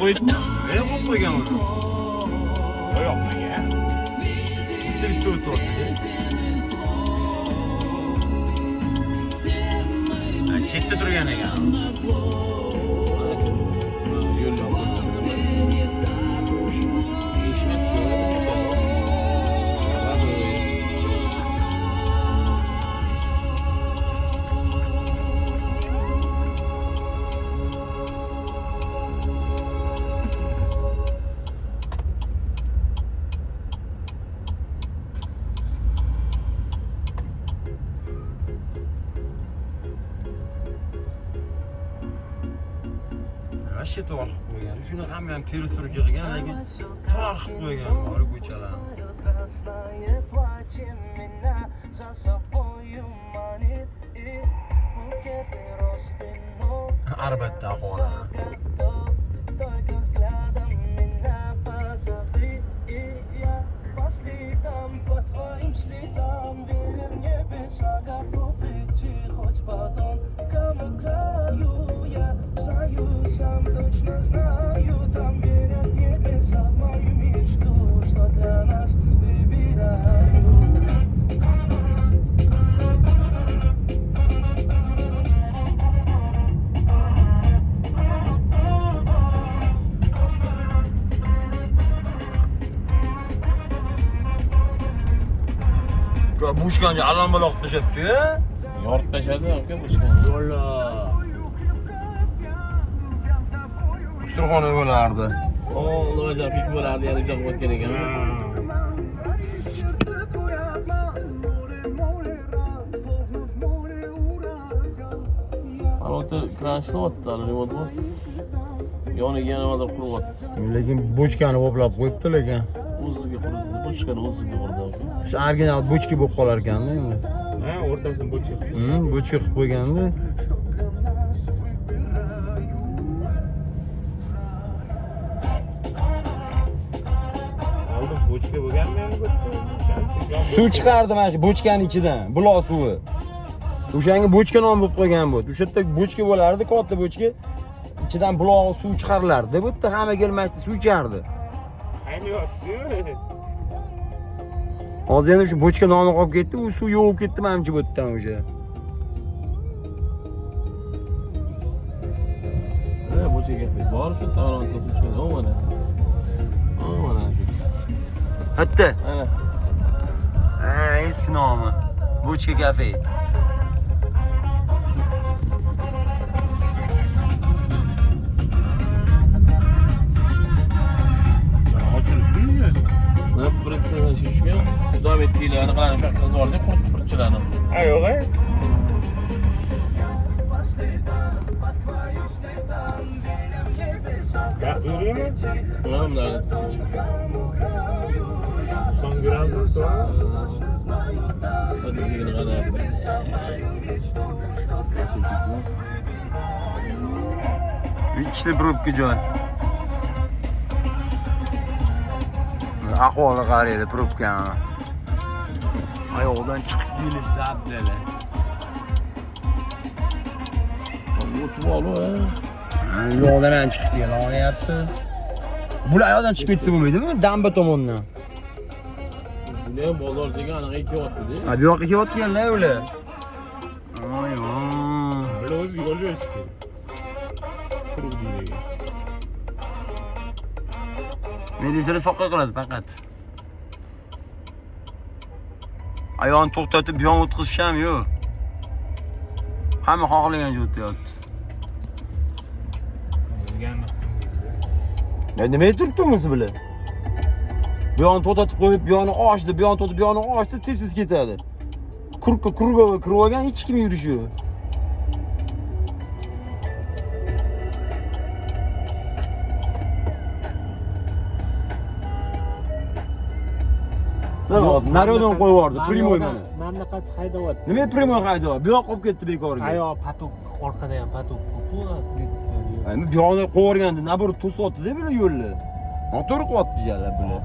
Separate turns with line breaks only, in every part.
qo'yib.
Ne qo'yib qo'ygan o'zi?
Qo'yoqmaga.
Bitta o'tdi. Chetda turgan ekan.
Yo'l
Вообще to'g'ri qilib qo'ygan. Shuni ham perestrойка qilgan, lekin to'g'ri qilib qo'ygan bor ko'chalarni. Albatta ahvoli.
Сам точно знаю, там верят небеса в мою мечту, что для нас выбираю.
Bushkanga allambaloq tashabdi-ya.
yorib tashladi aka boshqa.
Yo'lla. Usturxona bo'lardi.
Lojapik bo'lardi, yana joq o'tgan ekan. Albatta, krashlayapti, remont bo'pti. Yoniga yana nimadir quryapti.
Lekin bochkani qoplab qo'yibdi lekin.
O'ziga qurdi, bochkani o'ziga qurdi.
Shu original bochka bo'lib qolar ekanda endi.
Ha, o'rtasini bochka.
Bochka qilib qo'yganda.
Oldin bochka bo'lganmi endi bu?
Suv chiqardi mana shu bochkaning ichidan, buloq suvi. O'shanga bochka nom bo'lib qo'ygan bu. O'sha yerda bochka bo'lardi, katta bochka. İçidan buloq suv chiqarilardi. Bu yerda hamma kelmasdi, suv ichardi.
Ayniyapti.
Hozir endi shu bochka nomi qolib ketdi, u suv yo'qib ketdi menimcha bu yerdan o'sha.
Ha, bochka gapi. Bor shu taron suv chiqadi. O mana. O mana shu.
Hatta.
Ana.
Ha, eski nomi. Bochka kafe.
Ne fırçalarını şişiyor? Devam ettiğiyle yani kadar şarkı zor değil kurt fırçalarını. Ha yok he? Ya görüyor mu? Tamam da. Son birazdan sonra. Hadi bir kadar yaparız.
İçli probka joy. Ahvoli qaraydi probkani. Oyoqdan chiqib kelishdi abdala.
O'tib ol ha.
Yo'ldan ham chiqib kelyapti. Bular ayoqdan chiqib ketsa bo'lmaydimi? Damba tomondan.
Buni ham bozorchiga aniq ekyapti-da.
Ha, bu yoqqa kelayotganlar ular. Ayvo.
Bular o'zi yo'l yo'lchi. Quruq deydi.
Militsiya soqqa qiladi faqat. Ayonni to'xtatib, bu yoqqa o'tqizish ham yo'q. Hamma xohlagancha o'tyapti. Nima turibdimiz bular? Bu yoqni to'xtatib qo'yib, bu yoqni ochdi, bu yoqni to'xtatib, bu yoqni ochdi, tez ketadi. Kurga kirib olgan hech kim yurishi yo'q. Naroddan qo'yib yubordi, primoy mana.
Mamlakasi haydayapti.
Nima primoy haydayapti? Bu yoq qolib ketdi bekorga.
Ayo, patuk orqada ham patuk. Bu
Ayni bu yoqni qo'yib yuborganda, naborot to'syapti-da bular yo'lni. Noto'g'ri qilyapti jiyalar bular.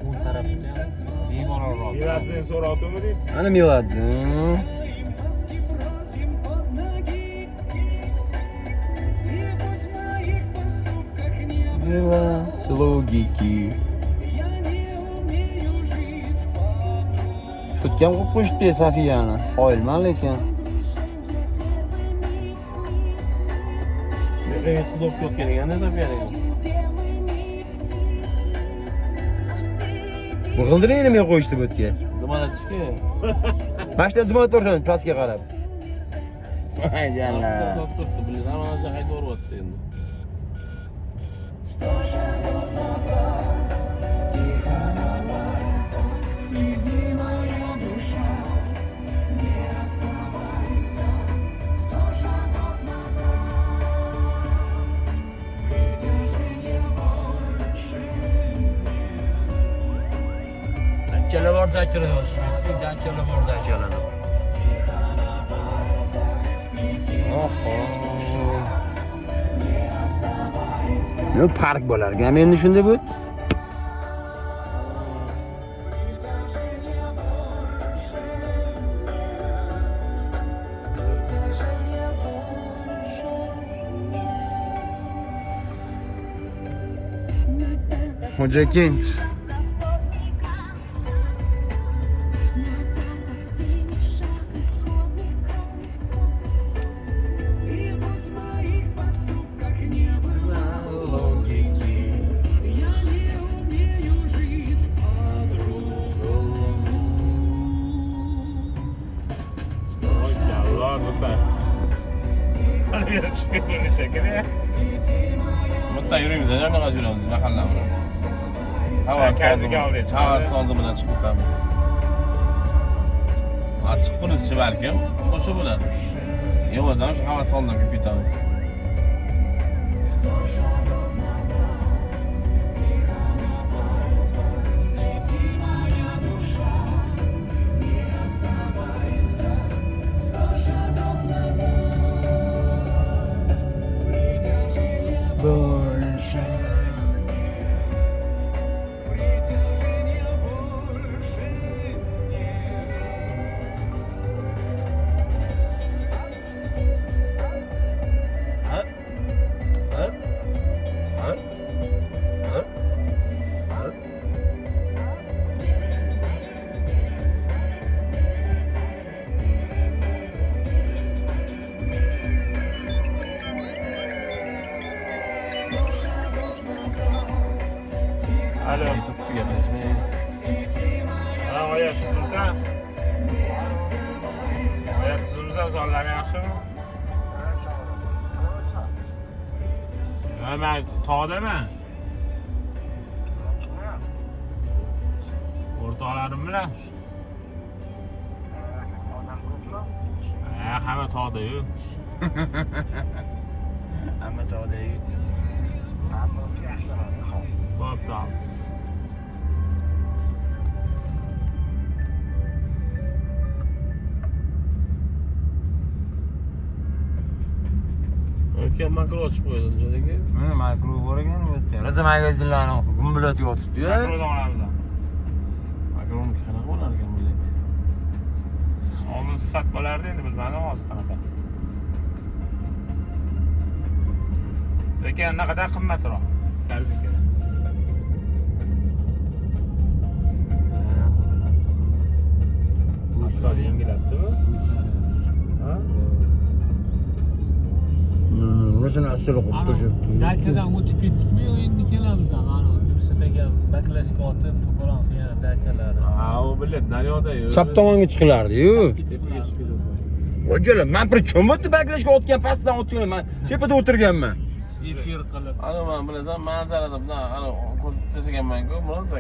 Bu tarafda bemalolroq.
Miladzen so'rayaptimi deysiz?
Ana Miladzen. va logiki. Shutgan qo'yib qo'yishdi Safiyani. Qoyilman lekin.
Menga qiz olib ketgan ekan-da Safiyani.
Bu g'ildirakni nima qo'yishdi bu yerga?
Dumalatishga.
Mashina dumat to'rsam pastga qarab. Voy janna.
Sotib turibdi, bilasan, mana joy haydab o'ryapti endi.
Danchalar borda achiradi. Danchalar borda achiradi. Oho. Yo park bo'lar ekan endi shunda bu. Xo'jakent.
Bitta yurimiz, yana yuramiz mahalla bilan. Havo soldi bilan chiqib o'tamiz. Chiqib bunisi balkim o'sha bo'ladi. Yo'q, o'zim shu havo soldan kelib ketamiz.
Alo.
Tuttu gaplashmay.
Ha, oyoq tuzimsan? Oyoq tuzimsan, sonlari yaxshimi? Ha, men tog'daman. O'rtoqlarim bilan. Ha, hamma tog'da-yu.
Hamma tog'da-yu.
Bo'pti.
O'tgan makro ochib qo'ydi joyga.
Mana makro bor ekan bu yerda. Raza magazinlarni gumbillatib yotibdi-yu.
Makrodan olamiz.
Makroni qanaqa bo'lar ekan millat?
Oldin sifat bo'lardi, endi bilmadim hozir qanaqa. Lekin naqadar qimmatroq. Karzinkadan. Asfalt yengillatdimi? Ha?
O'shani asli qo'yib qo'yishibdi.
Dachadan o'tib ketdikmi yo endi kelamiz mana Nursataga baklashga otib to'polon qilgan dachalari.
Ha, u biladi, daryoda-yu.
Chap tomonga chiqilardi-yu. O'jalar, men bir cho'motni baklashga otgan pastdan o'tgan, men tepada o'tirganman.
Efir qilib.
Ana men bilasan, manzarada bilan ana ko'rsatib tashlaganman-ku, bilasan.